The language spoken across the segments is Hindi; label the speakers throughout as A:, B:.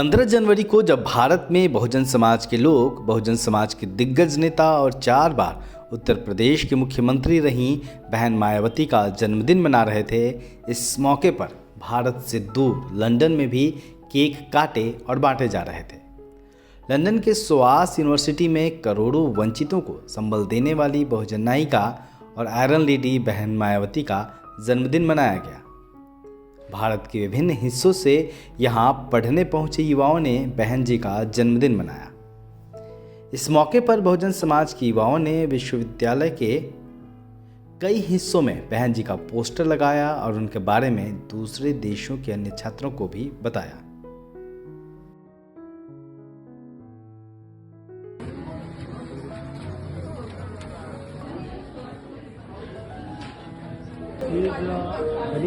A: 15 जनवरी को जब भारत में बहुजन समाज के लोग बहुजन समाज के दिग्गज नेता और 4 बार उत्तर प्रदेश के मुख्यमंत्री रहीं बहन मायावती का जन्मदिन मना रहे थे, इस मौके पर भारत से दूर लंदन में भी केक काटे और बांटे जा रहे थे। लंदन के स्वास यूनिवर्सिटी में करोड़ों वंचितों को संबल देने वाली बहुजन नायिका और आयरन लेडी बहन मायावती का जन्मदिन मनाया गया। भारत के विभिन्न हिस्सों से यहाँ पढ़ने पहुँचे युवाओं ने बहन जी का जन्मदिन मनाया। इस मौके पर बहुजन समाज के युवाओं ने विश्वविद्यालय के कई हिस्सों में बहन जी का पोस्टर लगाया और उनके बारे में दूसरे देशों के अन्य छात्रों को भी बताया।
B: He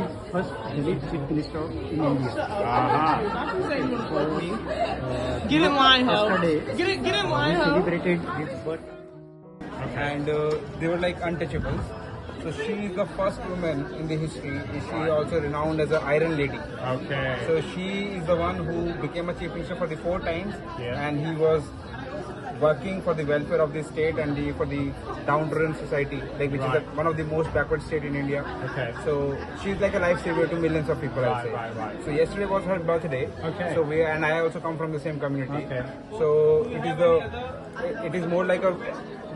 B: is first Dalit Chief Minister in India.
C: Get in line, ho.
B: Yesterday,
C: Get in line,
B: we
C: ho.
B: celebrated his birth.
D: And they were like untouchables. So she is the first woman in the history. She also renowned as an Iron Lady.
E: Okay.
D: So she is the one who became a chief minister for the 4 times,
E: Yeah.
D: and he was working for the welfare of the state and for the down-to-earth society, like which
E: Right.
D: is one of the most backward state in India.
E: Okay.
D: So she's like a lifesaver to millions of people. I'll
E: Right,
D: say.
E: right.
D: So yesterday was her birthday.
E: Okay.
D: So and I also come from the same community.
E: Okay.
D: So it is more like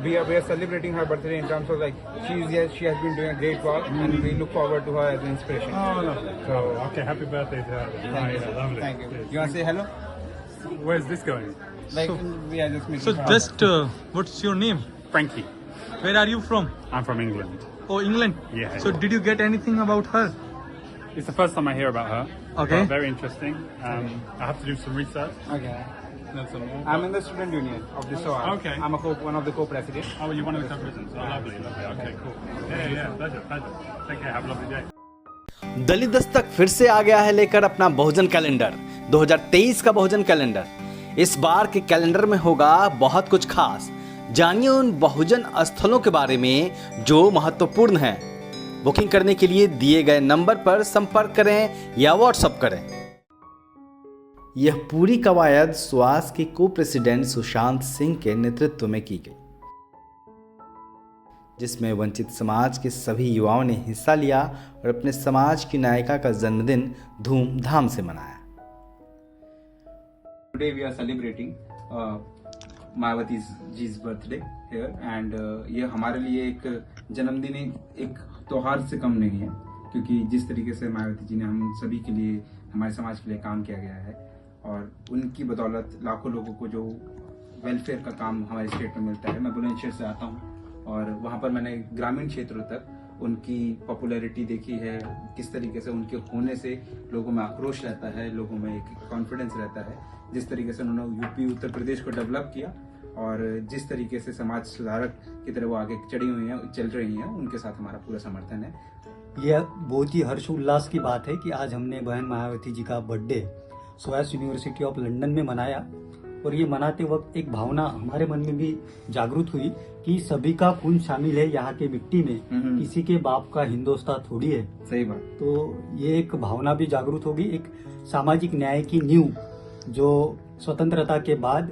D: we are celebrating her birthday in terms of like she has been doing a great work, and we look forward to her as an inspiration.
E: Oh, no. So, okay, happy birthday to her.
D: Thank you.
E: Lovely.
D: Thank you. You want to say hello?
E: Where's this going?
D: Like we are just meeting.
F: So
D: her.
F: just what's your name?
E: Frankie.
F: Where are you from?
E: I'm from England.
F: Oh, England.
E: Yeah,
F: So
E: yeah.
F: did you get anything about her?
E: It's the first time I hear about her.
F: Okay.
E: But very interesting. I have to do some research.
D: Okay.
E: Learn some more.
D: I'm in the student union of the SOAR.
E: Okay.
D: I'm one of the co-presidents.
E: Oh, well, you're one of the co-presidents. Oh, lovely, lovely. Okay, cool. Yeah. Pleasure. Take care. Have a lovely day.
A: दलित दस्तक फिर से आ गया है लेकर अपना बहुजन कैलेंडर 2023 का बहुजन कैलेंडर। इस बार के कैलेंडर में होगा बहुत कुछ खास। जानिए उन बहुजन स्थलों के बारे में जो महत्वपूर्ण हैं। बुकिंग करने के लिए दिए गए नंबर पर संपर्क करें या व्हाट्सएप करें। यह पूरी कवायद स्वास के को प्रेसिडेंट सुशांत सिंह के नेतृत्व में की गई, जिसमें वंचित समाज के सभी युवाओं ने हिस्सा लिया और अपने समाज की नायिका का जन्मदिन धूमधाम से मनाया।
D: Today we are celebrating Mayawati जी's birthday here, and ये हमारे लिए एक जन्मदिन एक त्योहार से कम नहीं है, क्योंकि जिस तरीके से मायावती जी ने हम सभी के लिए, हमारे समाज के लिए काम किया गया है, और उनकी बदौलत लाखों लोगों को जो वेलफेयर का काम हमारे स्टेट में मिलता है। मैं बुलंदशहर से आता हूँ और वहाँ पर मैंने ग्रामीण क्षेत्रों तक उनकी पॉपुलैरिटी देखी है, किस तरीके से उनके होने से लोगों में आक्रोश रहता है, लोगों में एक कॉन्फिडेंस रहता है, जिस तरीके से उन्होंने यूपी उत्तर प्रदेश को डेवलप किया और जिस तरीके से समाज सुधारक की तरह वो आगे चढ़ी हुई हैं, चल रही हैं, उनके साथ हमारा पूरा समर्थन है।
B: यह बहुत ही हर्ष उल्लास की बात है कि आज हमने बहन मायावती जी का बर्थडे स्वास यूनिवर्सिटी ऑफ लंदन में मनाया, और ये मनाते वक्त एक भावना हमारे मन में भी जागृत हुई कि सभी का खून शामिल है यहाँ के मिट्टी में, किसी के बाप का हिंदुस्तान थोड़ी है।
D: सही बात।
B: तो ये एक भावना भी जागृत होगी। एक सामाजिक न्याय की नींव जो स्वतंत्रता के बाद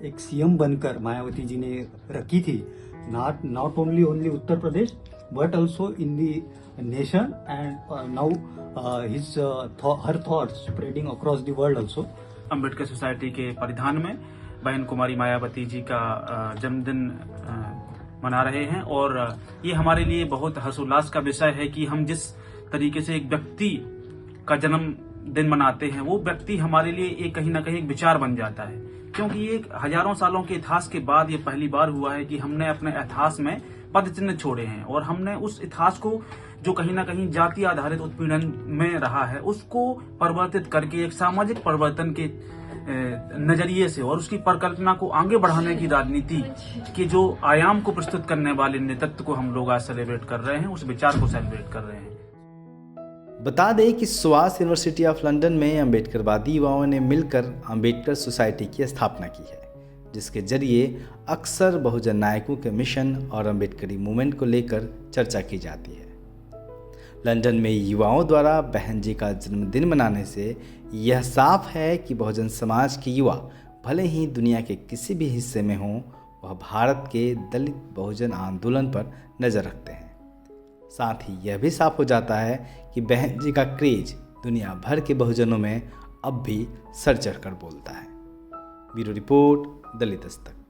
B: एक सीएम बनकर मायावती जी ने रखी थी, not only Uttar Pradesh but also in the nation, and now her thoughts spreading across the world also.
G: Ambedkar society के परिधान में बहन कुमारी मायावती जी का जन्मदिन मना रहे हैं, और ये हमारे लिए बहुत हर्षोल्लास का विषय है कि हम जिस तरीके से एक व्यक्ति का जन्मदिन मनाते हैं, वो व्यक्ति हमारे लिए एक कहीं ना कहीं एक विचार बन जाता है, क्योंकि ये हजारों सालों के इतिहास के बाद ये पहली बार हुआ है कि हमने अपने इतिहास में पद चिन्ह छोड़े हैं, और हमने उस इतिहास को जो कहीं ना कहीं जाति आधारित उत्पीड़न में रहा है उसको परिवर्तित करके एक सामाजिक परिवर्तन के नजरिए से और उसकी परिकल्पना को आगे बढ़ाने की राजनीति के जो आयाम को प्रस्तुत करने वाले नेतृत्व को हम लोग आज सेलिब्रेट कर रहे हैं, उस विचार को सेलिब्रेट कर रहे हैं।
A: बता दें कि स्वास यूनिवर्सिटी ऑफ लंदन में अम्बेडकरवादी युवाओं ने मिलकर अम्बेडकर सोसाइटी की स्थापना की है, जिसके जरिए अक्सर बहुजन नायकों के मिशन और अम्बेडकरी मूवमेंट को लेकर चर्चा की जाती है। लंदन में युवाओं द्वारा बहन जी का जन्मदिन मनाने से यह साफ है कि बहुजन समाज के युवा भले ही दुनिया के किसी भी हिस्से में हों, वह भारत के दलित बहुजन आंदोलन पर नज़र रखते हैं। साथ ही यह भी साफ हो जाता है कि बहन जी का क्रेज दुनिया भर के बहुजनों में अब भी सर चढ़कर बोलता है। ब्यूरो रिपोर्ट, दलित दस्तक।